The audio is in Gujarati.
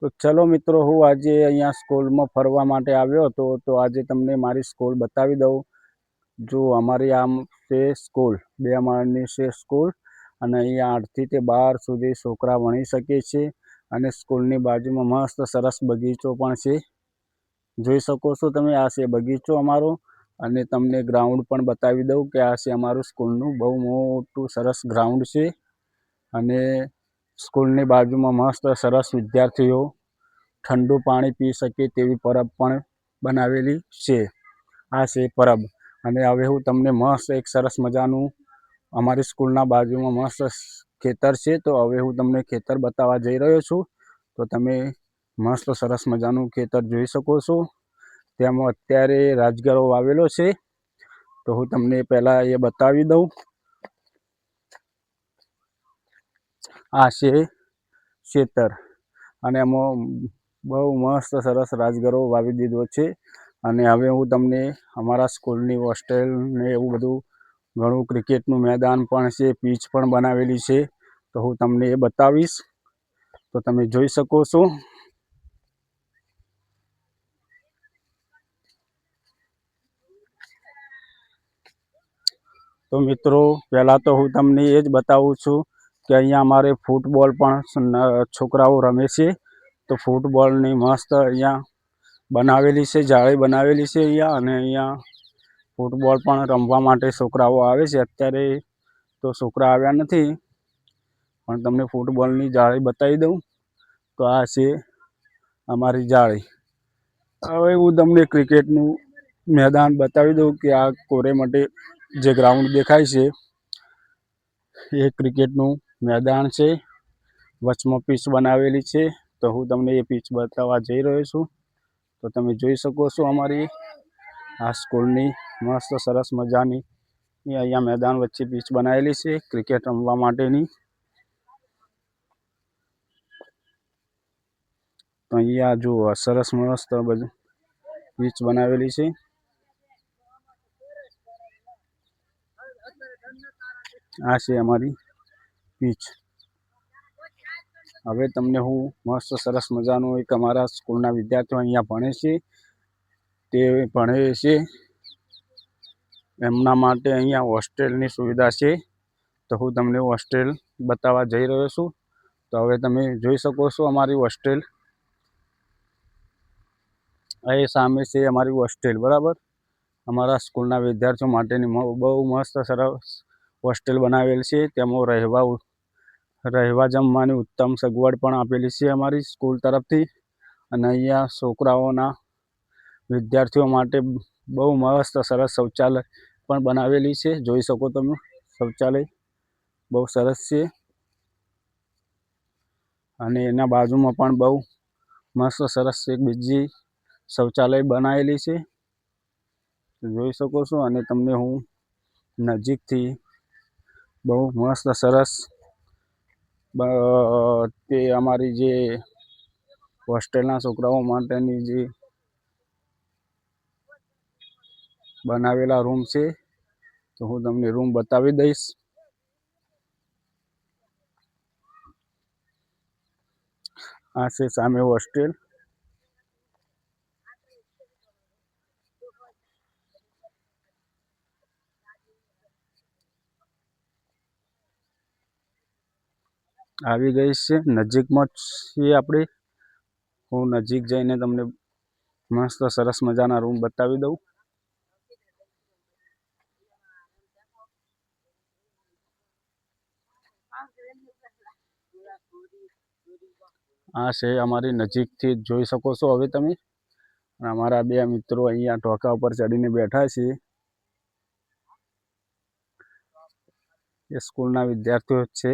તો ચલો મિત્રો, હું આજે અહીંયા સ્કૂલમાં ફરવા માટે આવ્યો હતો. તો આજે તમને મારી સ્કૂલ બતાવી દઉં. જો અમારી આમ છે સ્કૂલ, 2 માળની છે સ્કૂલ, અને અહીંયા 8થી તે 12 સુધી છોકરા ભણી શકે છે. અને સ્કૂલની બાજુમાં મસ્ત સરસ બગીચો પણ છે. જોઈ શકો છો તમે, આ છે બગીચો અમારો. અને તમને ગ્રાઉન્ડ પણ બતાવી દઉં કે આ છે અમારું સ્કૂલનું બહુ મોટું સરસ ગ્રાઉન્ડ છે. અને સ્કૂલની બાજુમાં મસ્ત સરસ વિદ્યાર્થીઓ ઠંડુ પાણી પી શકે તેવી પરબ પણ બનાવેલી છે. આ છે પરબ. અને હવે હું તમને મસ્ત એક સરસ મજાનું અમારી સ્કૂલના બાજુમાં મસ્ત ખેતર છે. તો હવે હું તમને ખેતર બતાવવા જઈ રહ્યો છું. તો તમે મસ્ત સરસ મજાનું ખેતર જોઈ શકો છો. તેમાં અત્યારે રાજગરો વાવેલો છે. તો હું તમને પહેલાં એ બતાવી દઉં. આ છે ખેતર, અને એમાં બહુ મસ્ત સરસ રાજગરો વાવી દીધો છે. અને હવે હું તમને અમારા સ્કૂલની હોસ્ટેલ ને એવું બધું ઘણું, ક્રિકેટનું મેદાન પણ છે, પીચ પણ બનાવેલી છે. તો હું તમને એ બતાવીશ. તો તમે જોઈ શકો છો. તો મિત્રો, પહેલાં તો હું તમને એ જ બતાવું છું કે અહીંયા અમારે ફૂટબોલ પણ છોકરાઓ રમે છે. તો ફૂટબોલની મસ્ત અહીંયા બનાવેલી છે, જાળી બનાવેલી છે અહીંયા. અને અહીંયા ફૂટબોલ પણ રમવા માટે છોકરાઓ આવે છે. અત્યારે તો છોકરા આવ્યા નથી, પણ તમને ફૂટબોલની જાળી બતાવી દઉં. તો આ છે અમારી જાળી. હવે હું તમને ક્રિકેટનું મેદાન બતાવી દઉં કે આ કોરે માટે જે ગ્રાઉન્ડ દેખાય છે એ ક્રિકેટનું મેદાન છે. વચમાં પીચ બનાવેલી છે. તો હું તમને એ પીચ બતાવવા જઈ રહ્યો છું. તો તમે જોઈ શકો છો અમારી આ સ્કૂલની મસ્ત સરસ મજાની અહીંયા મેદાન વચ્ચે પીચ બનાવેલી છે ક્રિકેટ રમવા માટેની. તો અહીંયા જુઓ, સરસ મસ્ત બધું પીચ બનાવેલી છે. આ છે અમારી પીચ. હવે તમને હું મસ્ત સરસ મજાનું એક અમારા સ્કૂલના વિદ્યાર્થીઓ અહીંયા ભણે છે, તે ભણે છે એમના માટે અહીંયા હોસ્ટેલની સુવિધા છે. તો હું તમને હોસ્ટેલ બતાવવા જઈ રહ્યો છું. તો હવે તમે જોઈ શકો છો અમારી હોસ્ટેલ. એ સામે છે અમારી હોસ્ટેલ, બરાબર. અમારા સ્કૂલના વિદ્યાર્થીઓ માટેની બહુ મસ્ત સરસ હોસ્ટેલ બનાવેલ છે. તેમાં રહેવા જમવાની ઉત્તમ સગવડ પણ આપેલી છે અમારી સ્કૂલ તરફથી. અને અહીંયા છોકરાઓના વિદ્યાર્થીઓ માટે બહુ મસ્ત સરસ શૌચાલય પણ બનાવેલી છે. જોઈ શકો તમે, શૌચાલય બહુ સરસ છે. અને એના બાજુમાં પણ બહુ મસ્ત સરસ એક બીજી શૌચાલય બનાવેલી છે, જોઈ શકો છો. અને તમને હું નજીકથી બહુ મસ્ત સરસ તે અમારી જે હોસ્ટેલના છોકરાઓ માટેની જે બનાવેલા રૂમ છે, તો હું તમને રૂમ બતાવી દઈશ. આ છે સામે હોસ્ટેલ. આવી ગઈ છે, નજીકમાં જ છીએ આપણે. હું નજીક જઈને તમને મસ્ત સરસ મજાના રૂમ બતાવી દઉં. આ છે અમારી નજીકથી જોઈ શકો છો હવે તમે. અમારા 2 મિત્રો અહીંયા ઢોકા ઉપર ચડીને બેઠા છે. એ સ્કૂલના વિદ્યાર્થીઓ છે.